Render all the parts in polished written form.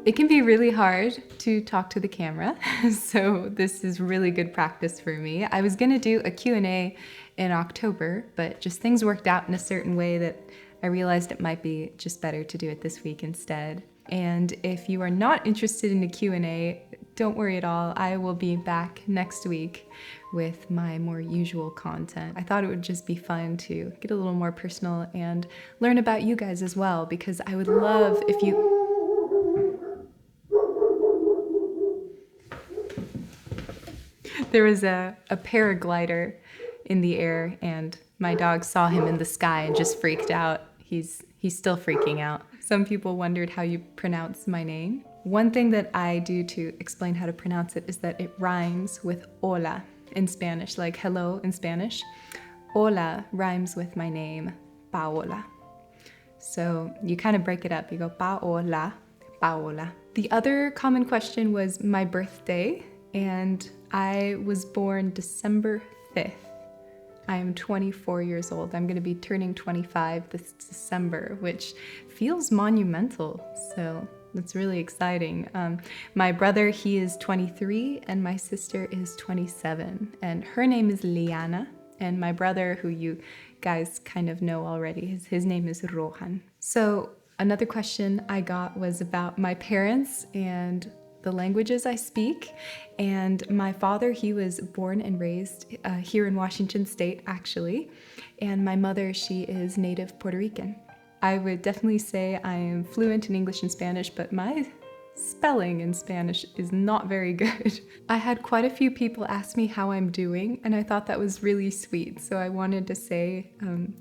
It can be really hard to talk to the camera, so this is really good practice for me. I was gonna do a Q&A in October, but just things worked out in a certain way that I realized it might be just better to do it this week instead. And if you are not interested in a Q&A, don't worry at all. I will be back next week with my more usual content. I thought it would just be fun to get a little more personal and learn about you guys as well, because I would love if you... There was a paraglider in the air and my dog saw him in the sky and just freaked out. He's still freaking out. Some people wondered how you pronounce my name. One thing that I do to explain how to pronounce it is that it rhymes with hola in Spanish, like hello in Spanish. Hola rhymes with my name, Paola. So you kind of break it up. You go Paola, Paola. The other common question was my birthday, and I was born December 5th. I am 24 years old. I'm gonna be turning 25 this December, which feels monumental, so that's really exciting. My brother, he is 23, and my sister is 27, and her name is Liana, and my brother, who you guys kind of know already, his name is Rohan. So another question I got was about my parents and the languages I speak. And my father, he was born and raised here in Washington State, actually. And my mother, she is native Puerto Rican. I would definitely say I am fluent in English and Spanish, but my spelling in Spanish is not very good. I had quite a few people ask me how I'm doing, and I thought that was really sweet. So I wanted to say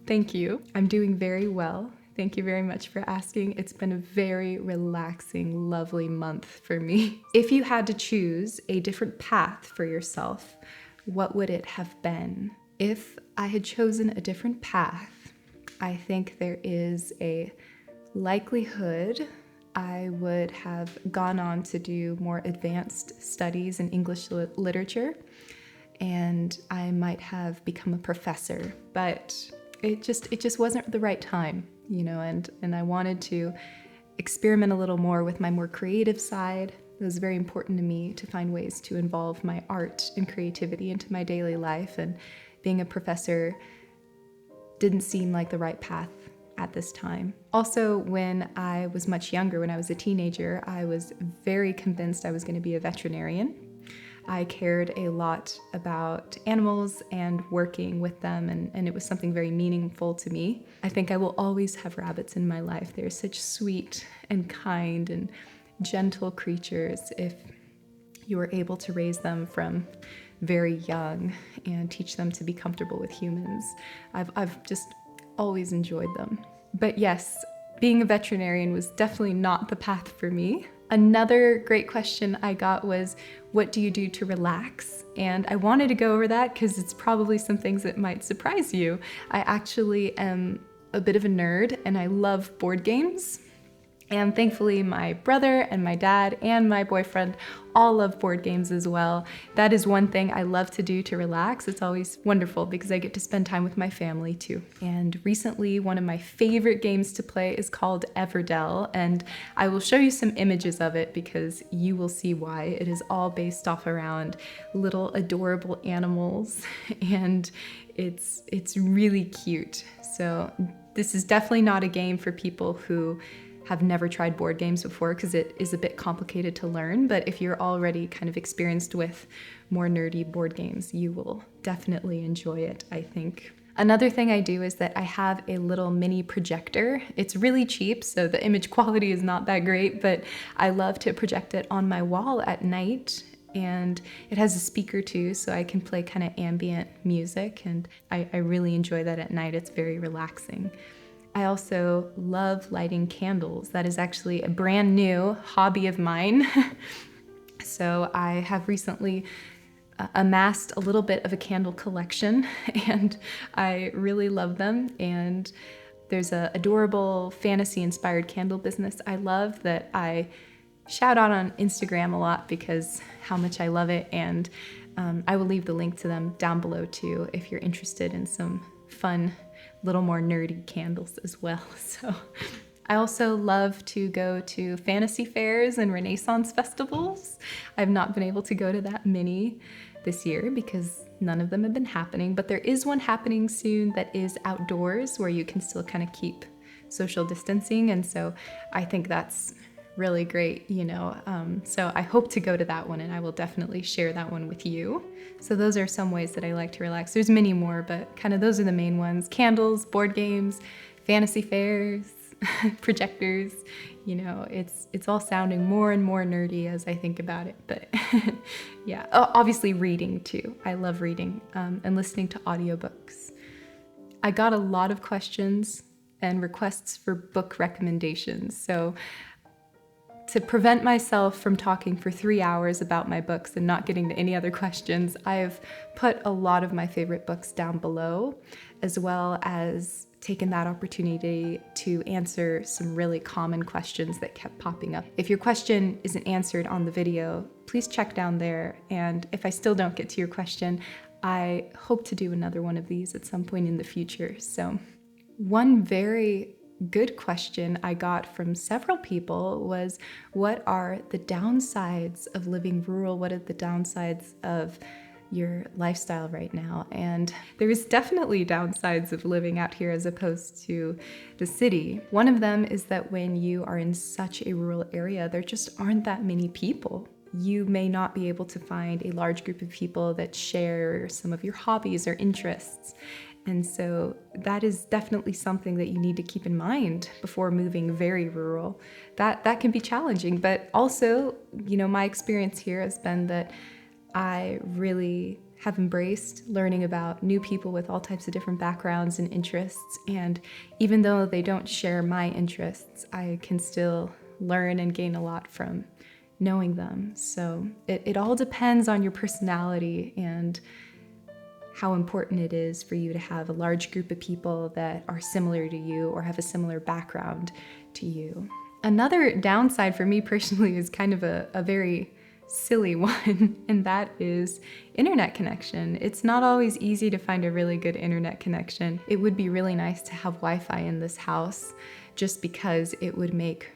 thank you. I'm doing very well. Thank you very much for asking. It's been a very relaxing, lovely month for me. If you had to choose a different path for yourself, what would it have been? If I had chosen a different path, I think there is a likelihood I would have gone on to do more advanced studies in English literature, and I might have become a professor, but it just wasn't the right time. You know, and I wanted to experiment a little more with my more creative side. It was very important to me to find ways to involve my art and creativity into my daily life, and being a professor didn't seem like the right path at this time. Also, when I was much younger, when I was a teenager, I was very convinced I was going to be a veterinarian. I cared a lot about animals and working with them, and it was something very meaningful to me. I think I will always have rabbits in my life. They're such sweet and kind and gentle creatures if you were able to raise them from very young and teach them to be comfortable with humans. I've just always enjoyed them. But yes, being a veterinarian was definitely not the path for me. Another great question I got was, what do you do to relax? And I wanted to go over that because it's probably some things that might surprise you. I actually am a bit of a nerd and I love board games. And thankfully my brother and my dad and my boyfriend all love board games as well. That is one thing I love to do to relax. It's always wonderful because I get to spend time with my family too. And recently one of my favorite games to play is called Everdell, and I will show you some images of it because you will see why. It is all based off around little adorable animals and it's really cute. So this is definitely not a game for people who have never tried board games before because it is a bit complicated to learn, but if you're already kind of experienced with more nerdy board games, you will definitely enjoy it, I think. Another thing I do is that I have a little mini projector. It's really cheap, so the image quality is not that great, but I love to project it on my wall at night, and it has a speaker too, so I can play kind of ambient music, and I really enjoy that at night. It's very relaxing. I also love lighting candles. That is actually a brand new hobby of mine. So I have recently amassed a little bit of a candle collection and I really love them. And there's an adorable fantasy-inspired candle business I love that I shout out on Instagram a lot because how much I love it. And I will leave the link to them down below too if you're interested in some fun little more nerdy candles as well. So I also love to go to fantasy fairs and Renaissance festivals. I've not been able to go to that many this year because none of them have been happening, but there is one happening soon that is outdoors where you can still kind of keep social distancing. And so I think that's really great, So I hope to go to that one, and I will definitely share that one with you. So those are some ways that I like to relax. There's many more, but kind of those are the main ones. Candles, board games, fantasy fairs, projectors, it's all sounding more and more nerdy as I think about it. But yeah, obviously reading too. I love reading and listening to audiobooks. I got a lot of questions and requests for book recommendations. So to prevent myself from talking for 3 hours about my books and not getting to any other questions, I've put a lot of my favorite books down below, as well as taken that opportunity to answer some really common questions that kept popping up. If your question isn't answered on the video, please check down there. And if I still don't get to your question, I hope to do another one of these at some point in the future. So one very good question I got from several people was, what are the downsides of living rural? What are the downsides of your lifestyle right now? And there's definitely downsides of living out here as opposed to the city. One of them is that when you are in such a rural area, there just aren't that many people. You may not be able to find a large group of people that share some of your hobbies or interests. And so that is definitely something that you need to keep in mind before moving very rural. That can be challenging, but also, my experience here has been that I really have embraced learning about new people with all types of different backgrounds and interests. And even though they don't share my interests, I can still learn and gain a lot from knowing them. So it all depends on your personality and how important it is for you to have a large group of people that are similar to you or have a similar background to you. Another downside for me personally is kind of a very silly one, and that is internet connection. It's not always easy to find a really good internet connection. It would be really nice to have Wi-Fi in this house just because it would make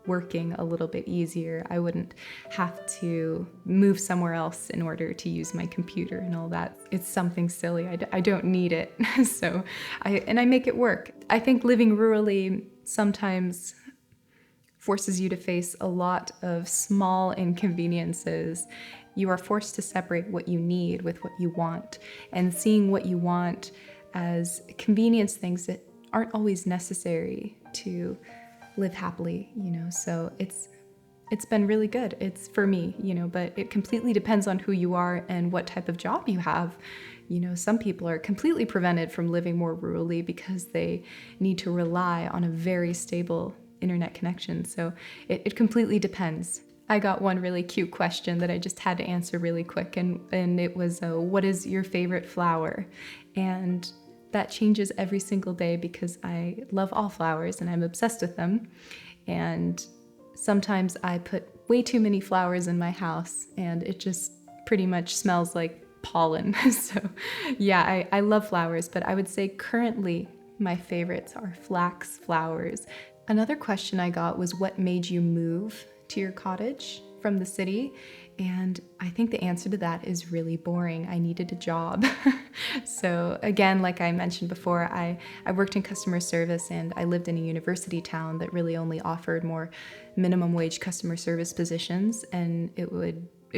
working a little bit easier. I wouldn't have to move somewhere else in order to use my computer and all that. It's something silly. I don't need it. So I make it work. I think living rurally sometimes forces you to face a lot of small inconveniences. You are forced to separate what you need with what you want, and seeing what you want as convenience things that aren't always necessary to live happily, so it's been really good. It's for me, but it completely depends on who you are and what type of job you have. Some people are completely prevented from living more rurally because they need to rely on a very stable internet connection. So it completely depends. I got one really cute question that I just had to answer really quick, and it was, what is your favorite flower? And that changes every single day because I love all flowers and I'm obsessed with them. And sometimes I put way too many flowers in my house and it just pretty much smells like pollen. So yeah, I love flowers, but I would say currently my favorites are flax flowers. Another question I got was, what made you move to your cottage from the city? And I think the answer to that is really boring. I needed a job. So again, like I mentioned before, I worked in customer service and I lived in a university town that really only offered more minimum wage customer service positions. And it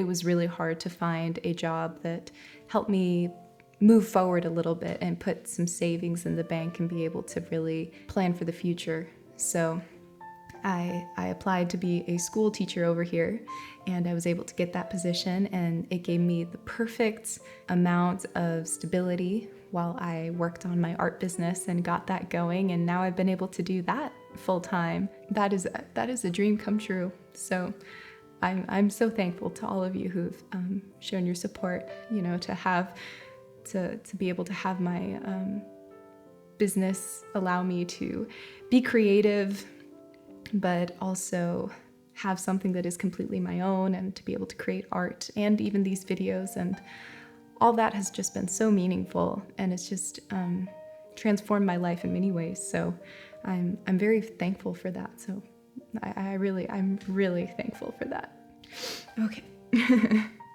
was really hard to find a job that helped me move forward a little bit and put some savings in the bank and be able to really plan for the future. So I applied to be a school teacher over here, and I was able to get that position, and it gave me the perfect amount of stability while I worked on my art business and got that going, and now I've been able to do that full time. That is a dream come true. So I'm so thankful to all of you who've shown your support, to be able to have my business allow me to be creative, but also have something that is completely my own, and to be able to create art and even these videos. And all that has just been so meaningful, and it's just transformed my life in many ways. So I'm very thankful for that. So I'm really thankful for that. Okay.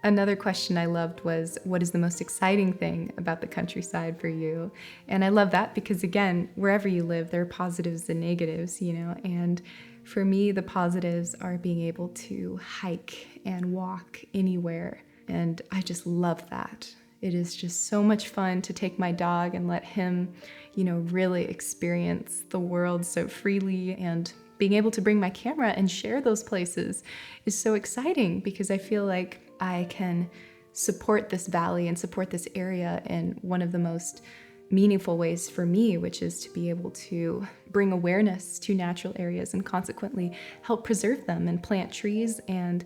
Another question I loved was, what is the most exciting thing about the countryside for you? And I love that because, again, wherever you live, there are positives and negatives, and for me, the positives are being able to hike and walk anywhere. And I just love that. It is just so much fun to take my dog and let him, really experience the world so freely, and being able to bring my camera and share those places is so exciting because I feel like I can support this valley and support this area in one of the most meaningful ways for me, which is to be able to bring awareness to natural areas and consequently help preserve them and plant trees and,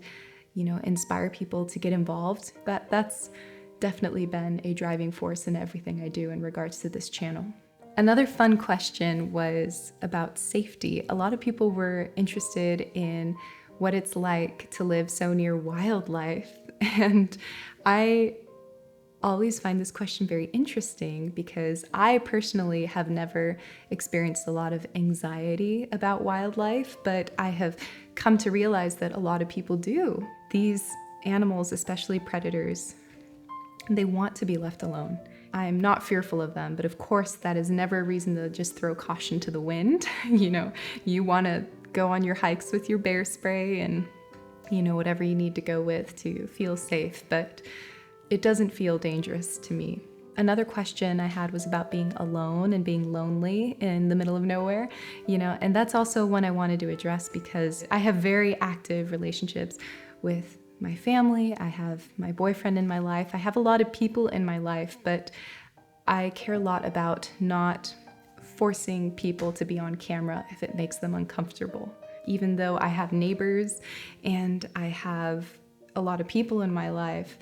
inspire people to get involved. That's definitely been a driving force in everything I do in regards to this channel. Another fun question was about safety. A lot of people were interested in what it's like to live so near wildlife. And I always find this question very interesting because I personally have never experienced a lot of anxiety about wildlife, but I have come to realize that a lot of people do. These animals, especially predators, they want to be left alone. I'm not fearful of them, but of course that is never a reason to just throw caution to the wind. You want to go on your hikes with your bear spray and, whatever you need to go with to feel safe, but it doesn't feel dangerous to me. Another question I had was about being alone and being lonely in the middle of nowhere, and that's also one I wanted to address because I have very active relationships with my family. I have my boyfriend in my life. I have a lot of people in my life, but I care a lot about not forcing people to be on camera if it makes them uncomfortable. Even though I have neighbors and I have a lot of people in my life,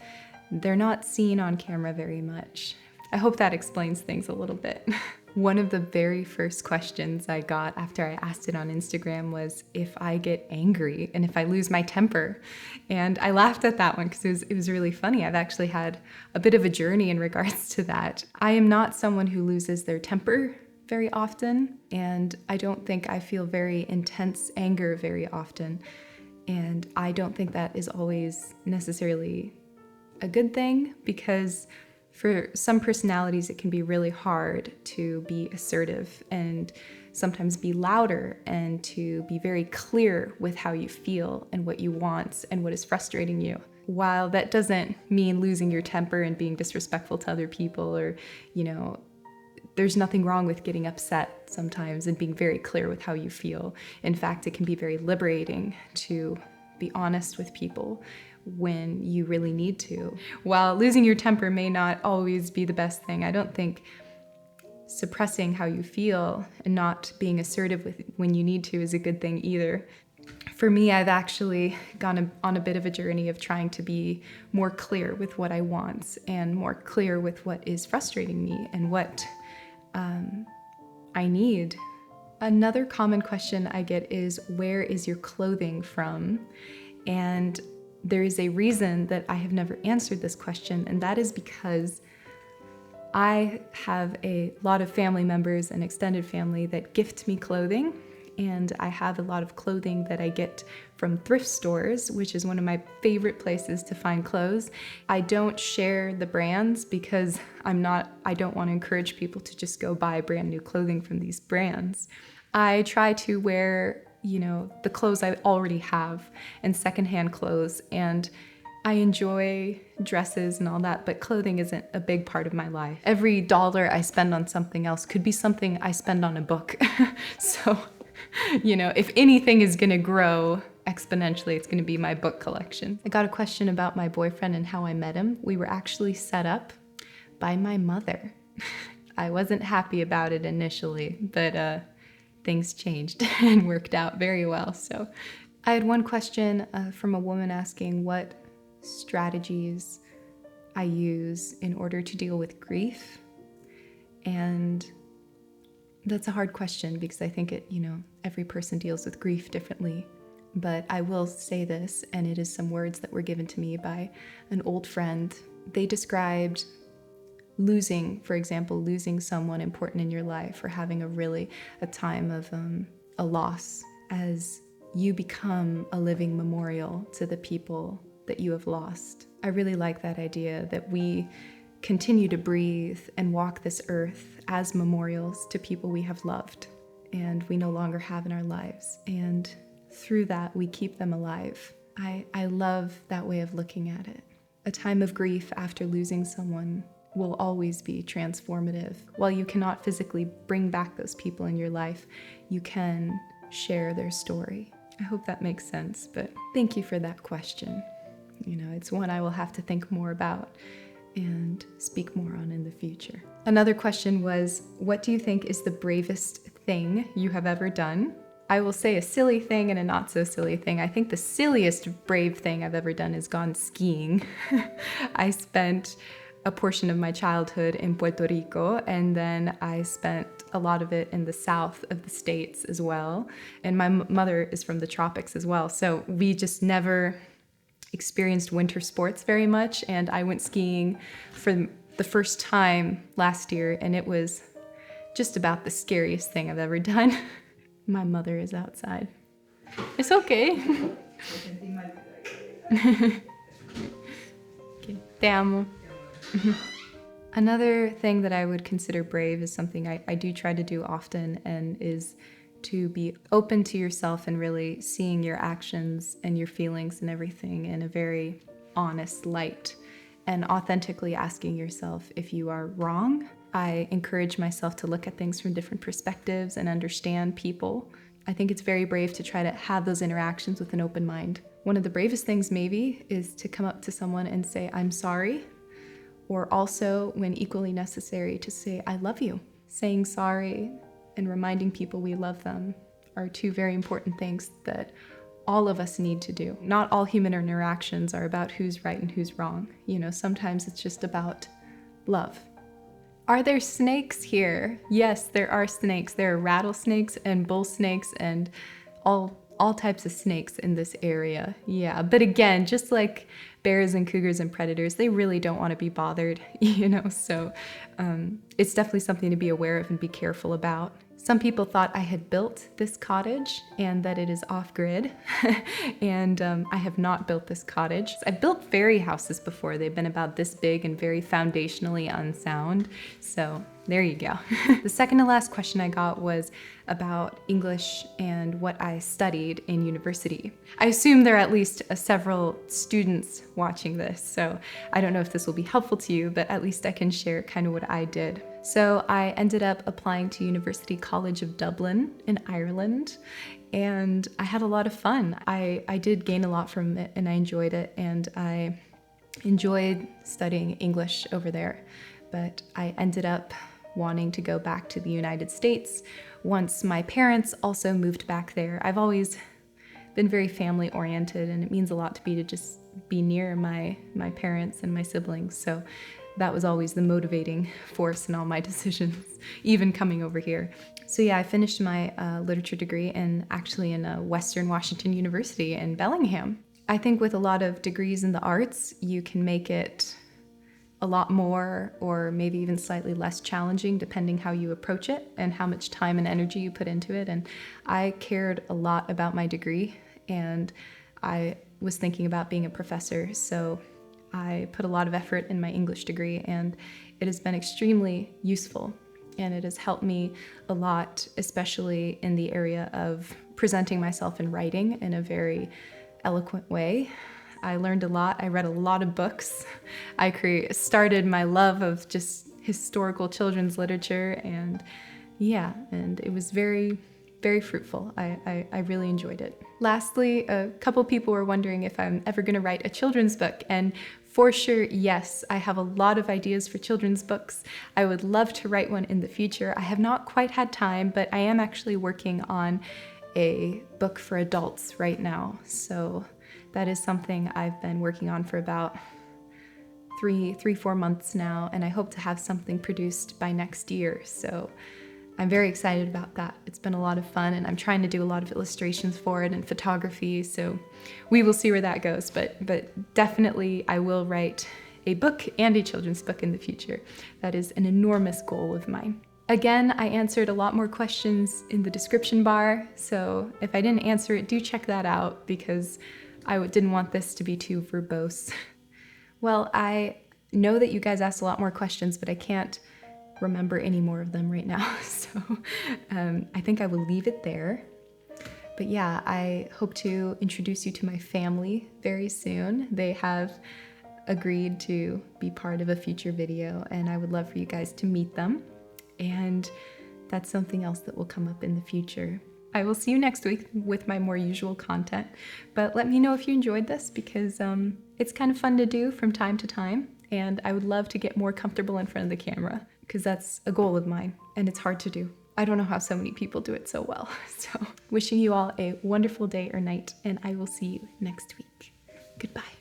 they're not seen on camera very much. I hope that explains things a little bit. One of the very first questions I got after I asked it on Instagram was if I get angry and if I lose my temper. And I laughed at that one because it was really funny. I've actually had a bit of a journey in regards to that. I am not someone who loses their temper very often, and I don't think I feel very intense anger very often. And I don't think that is always necessarily a good thing because for some personalities, it can be really hard to be assertive and sometimes be louder and to be very clear with how you feel and what you want and what is frustrating you. While that doesn't mean losing your temper and being disrespectful to other people or, there's nothing wrong with getting upset sometimes and being very clear with how you feel. In fact, it can be very liberating to be honest with people when you really need to. While losing your temper may not always be the best thing, I don't think suppressing how you feel and not being assertive with when you need to is a good thing either. For me, I've actually gone on a bit of a journey of trying to be more clear with what I want and more clear with what is frustrating me and what I need. Another common question I get is, where is your clothing from? And there is a reason that I have never answered this question, and that is because I have a lot of family members and extended family that gift me clothing, and I have a lot of clothing that I get from thrift stores, which is one of my favorite places to find clothes. I don't share the brands because I don't want to encourage people to just go buy brand new clothing from these brands. I try to wear the clothes I already have and secondhand clothes, and I enjoy dresses and all that, but clothing isn't a big part of my life. Every dollar I spend on something else could be something I spend on a book. So, if anything is gonna grow exponentially, it's gonna be my book collection. I got a question about my boyfriend and how I met him. We were actually set up by my mother. I wasn't happy about it initially, but things changed and worked out very well. So I had one question from a woman asking what strategies I use in order to deal with grief. And that's a hard question because I think every person deals with grief differently. But I will say this, and it is some words that were given to me by an old friend. They described losing, for example, losing someone important in your life, or having a time of a loss, as you become a living memorial to the people that you have lost. I really like that idea that we continue to breathe and walk this earth as memorials to people we have loved and we no longer have in our lives. And through that, we keep them alive. I love that way of looking at it. A time of grief after losing someone will always be transformative. While you cannot physically bring back those people in your life, you can share their story. I hope that makes sense, but thank you for that question. It's one I will have to think more about and speak more on in the future. Another question was, what do you think is the bravest thing you have ever done? I will say a silly thing and a not so silly thing. I think the silliest brave thing I've ever done is gone skiing. I spent a portion of my childhood in Puerto Rico, and then I spent a lot of it in the south of the States as well. And my mother is from the tropics as well, so we just never experienced winter sports very much. And I went skiing for the first time last year, and it was just about the scariest thing I've ever done. My mother is outside. It's okay. Okay. Te amo. Another thing that I would consider brave is something I do try to do often, and is to be open to yourself and really seeing your actions and your feelings and everything in a very honest light, and authentically asking yourself if you are wrong. I encourage myself to look at things from different perspectives and understand people. I think it's very brave to try to have those interactions with an open mind. One of the bravest things maybe is to come up to someone and say, I'm sorry, or also, when equally necessary, to say, I love you. Saying sorry and reminding people we love them are two very important things that all of us need to do. Not all human interactions are about who's right and who's wrong. Sometimes it's just about love. Are there snakes here? Yes, there are snakes. There are rattlesnakes and bull snakes and all types of snakes in this area. Yeah, but again, just like bears and cougars and predators, they really don't want to be bothered, so it's definitely something to be aware of and be careful about. Some people thought I had built this cottage and that it is off-grid, and I have not built this cottage. I've built fairy houses before. They've been about this big and very foundationally unsound, so there you go. The second to last question I got was about English and what I studied in university. I assume there are at least several students watching this, so I don't know if this will be helpful to you, but at least I can share kind of what I did. So I ended up applying to University College of Dublin in Ireland, and I had a lot of fun. I did gain a lot from it, and I enjoyed it, and I enjoyed studying English over there, but I ended up wanting to go back to the United States once my parents also moved back there. I've always been very family oriented, and it means a lot to me to just be near my parents and my siblings, so that was always the motivating force in all my decisions, even coming over here. So yeah, I finished my literature degree in Western Washington University in Bellingham. I think with a lot of degrees in the arts, you can make it a lot more, or maybe even slightly less challenging, depending how you approach it and how much time and energy you put into it. And I cared a lot about my degree, and I was thinking about being a professor, so I put a lot of effort in my English degree, and it has been extremely useful, and it has helped me a lot, especially in the area of presenting myself in writing in a very eloquent way. I learned a lot. I read a lot of books. I started my love of just historical children's literature, and it was very, very fruitful. I really enjoyed it. Lastly, a couple people were wondering if I'm ever going to write a children's book, and for sure, yes. I have a lot of ideas for children's books. I would love to write one in the future. I have not quite had time, but I am actually working on a book for adults right now. So that is something I've been working on for about 4 months now, and I hope to have something produced by next year. So I'm very excited about that. It's been a lot of fun, and I'm trying to do a lot of illustrations for it and photography, so we will see where that goes. But definitely I will write a book and a children's book in the future. That is an enormous goal of mine. Again, I answered a lot more questions in the description bar, so if I didn't answer it, do check that out because I didn't want this to be too verbose. Well, I know that you guys asked a lot more questions, but I can't remember any more of them right now, so I think I will leave it there. But yeah, I hope to introduce you to my family very soon. They have agreed to be part of a future video, and I would love for you guys to meet them. And that's something else that will come up in the future. I will see you next week with my more usual content, but let me know if you enjoyed this because it's kind of fun to do from time to time, and I would love to get more comfortable in front of the camera because that's a goal of mine, and it's hard to do. I don't know how so many people do it so well. So wishing you all a wonderful day or night, and I will see you next week. Goodbye.